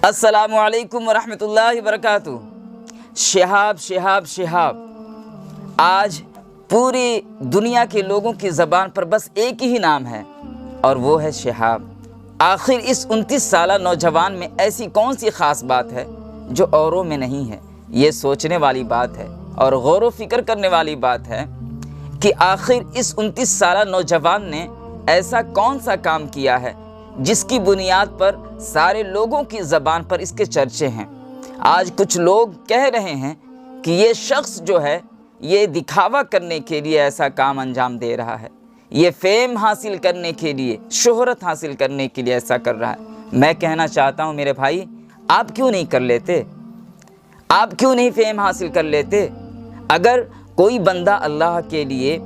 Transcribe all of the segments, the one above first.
अस्सलामु अलैकुम वरहमतुल्लाहि वबरकातुहू। शिहाब शिहाब शिहाब, आज पूरी दुनिया के लोगों की ज़बान पर बस एक ही नाम है और वो है शिहाब। आखिर इस 29 साला नौजवान में ऐसी कौन सी ख़ास बात है जो औरों में नहीं है? ये सोचने वाली बात है और गौर व फिक्र करने वाली बात है कि आखिर इस 29 साला नौजवान ने ऐसा कौन सा काम किया है जिसकी बुनियाद पर सारे लोगों की ज़बान पर इसके चर्चे हैं। आज कुछ लोग कह रहे हैं कि ये शख्स जो है ये दिखावा करने के लिए ऐसा काम अंजाम दे रहा है, ये फेम हासिल करने के लिए, शोहरत हासिल करने के लिए ऐसा कर रहा है। मैं कहना चाहता हूँ मेरे भाई, आप क्यों नहीं कर लेते? आप क्यों नहीं फेम हासिल कर लेते? अगर कोई बंदा अल्लाह के लिए,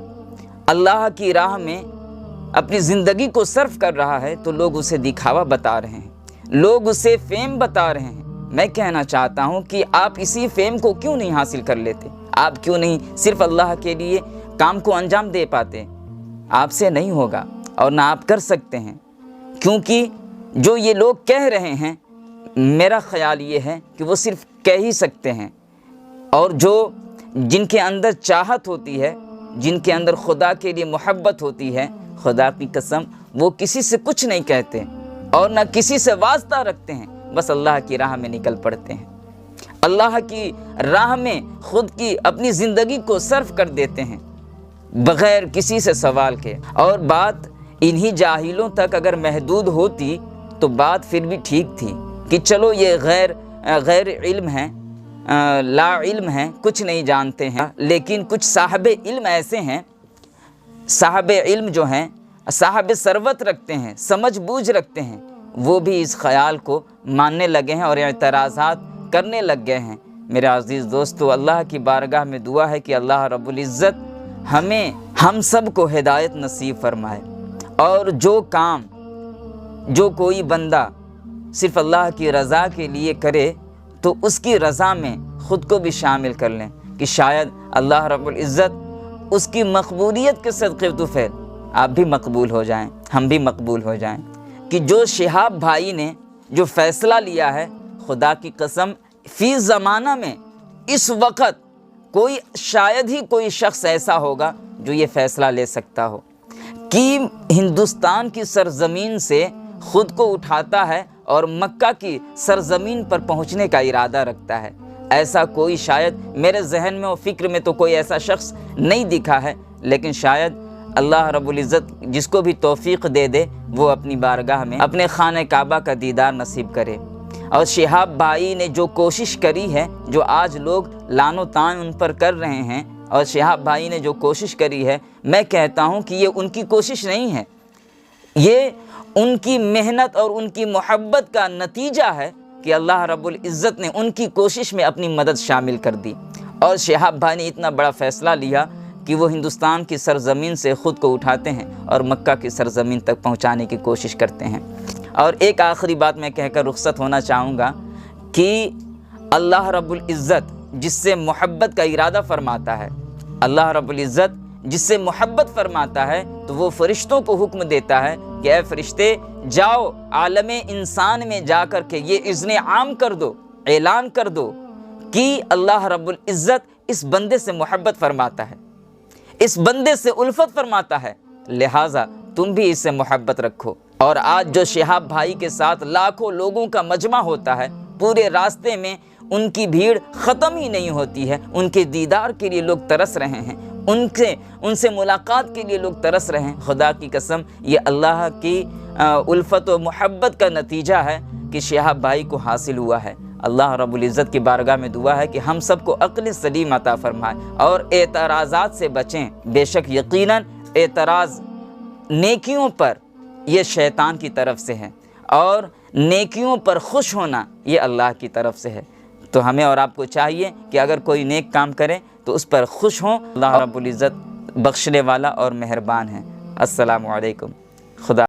अल्लाह की राह में अपनी ज़िंदगी को सर्फ कर रहा है तो लोग उसे दिखावा बता रहे हैं, लोग उसे फेम बता रहे हैं। मैं कहना चाहता हूँ कि आप इसी फेम को क्यों नहीं हासिल कर लेते? आप क्यों नहीं सिर्फ अल्लाह के लिए काम को अंजाम दे पाते? आपसे नहीं होगा और ना आप कर सकते हैं, क्योंकि जो ये लोग कह रहे हैं, मेरा ख़याल ये है कि वो सिर्फ कह ही सकते हैं। और जो जिनके अंदर चाहत होती है, जिनके अंदर खुदा के लिए मोहब्बत होती है, खुदा की कसम वो किसी से कुछ नहीं कहते और ना किसी से वास्ता रखते हैं, बस अल्लाह की राह में निकल पड़ते हैं। अल्लाह की राह में खुद की अपनी ज़िंदगी को सर्फ कर देते हैं बग़ैर किसी से सवाल के। और बात इन्हीं जाहिलों तक अगर महदूद होती तो बात फिर भी ठीक थी कि चलो ये गैर इल्म है, ला इल्म है, कुछ नहीं जानते हैं। लेकिन कुछ साहब इल्म ऐसे हैं, साहब इल्म जो हैं, साहब सरवत रखते हैं, समझ बूझ रखते हैं, वो भी इस ख़याल को मानने लगे हैं और एतराज़ात करने लग गए हैं। मेरे अज़ीज़ दोस्तों, अल्लाह की बारगाह में दुआ है कि अल्लाह रब्बुल इज़्ज़त हम सब को हिदायत नसीब फरमाए और जो काम जो कोई बंदा सिर्फ़ अल्लाह की रज़ा के लिए करे तो उसकी रज़ा में ख़ुद को भी शामिल कर लें कि शायद अल्लाह रब्बुल इज़्ज़त उसकी मकबूलियत के सदक़े तुफ़ैल आप भी मकबूल हो जाएं, हम भी मकबूल हो जाएं। कि जो शिहाब भाई ने जो फ़ैसला लिया है, खुदा की कसम फ़ी ज़माना में इस वक़्त कोई शायद ही कोई शख्स ऐसा होगा जो ये फ़ैसला ले सकता हो कि हिंदुस्तान की सरज़मीन से ख़ुद को उठाता है और मक्का की सरज़मीन पर पहुँचने का इरादा रखता है। ऐसा कोई शायद मेरे जहन में और फ़िक्र में तो कोई ऐसा शख्स नहीं दिखा है, लेकिन शायद अल्लाह रब्बुल इज़्ज़त जिसको भी तौफ़ीक़ दे दे वो अपनी बारगाह में अपने खाने काबा का दीदार नसीब करे। और शिहाब भाई ने जो कोशिश करी है, जो आज लोग लानो तान उन पर कर रहे हैं, और शिहाब भाई ने जो कोशिश करी है, मैं कहता हूँ कि ये उनकी कोशिश नहीं है, ये उनकी मेहनत और उनकी मोहब्बत का नतीजा है कि अल्लाह रब्बुल इज़्ज़त ने उनकी कोशिश में अपनी मदद शामिल कर दी। और शिहाब भाई ने इतना बड़ा फ़ैसला लिया कि वो हिंदुस्तान की सरज़मीन से ख़ुद को उठाते हैं और मक्का की सरज़मीन तक पहुंचाने की कोशिश करते हैं। और एक आखिरी बात मैं कहकर रुख़्सत होना चाहूँगा कि अल्लाह रब्बुल इज़्ज़त जिससे मोहब्बत का इरादा फरमाता है, अल्लाह रब्बुल इज़्ज़त जिससे मोहब्बत फरमाता है तो वो फ़रिश्तों को हुक्म देता है कि ऐ फ़रिश्ते जाओ आलमे इंसान में जा कर के ये इज़्ने आम कर दो, ऐलान कर दो कि अल्लाह रब्बुल इज़्ज़त इस बंदे से मोहब्बत फरमाता है, इस बंदे से उल्फत फरमाता है, लिहाजा तुम भी इससे मोहब्बत रखो। और आज जो शिहाब भाई के साथ लाखों लोगों का मजमा होता है, पूरे रास्ते में उनकी भीड़ ख़त्म ही नहीं होती है, उनके दीदार के लिए लोग तरस रहे हैं, उनसे मुलाकात के लिए लोग तरस रहे हैं। खुदा की कसम ये अल्लाह की उल्फत व मोहब्बत का नतीजा है कि शिहाब भाई को हासिल हुआ है। अल्लाह रब्बुल इज़्ज़त की बारगाह में दुआ है कि हम सबको अक्ल सलीम अता फरमाए और एतराज़ात से बचें। बेशक यकीनन एतराज़ नेकियों पर ये शैतान की तरफ से है और नेकियों पर खुश होना ये अल्लाह की तरफ से है। तो हमें और आपको चाहिए कि अगर कोई नेक काम करे तो उस पर खुश हों। अल्लाह रब्बुल इज़्ज़त बख्शने वाला और मेहरबान है। अस्सलामु अलैकुम। खुदा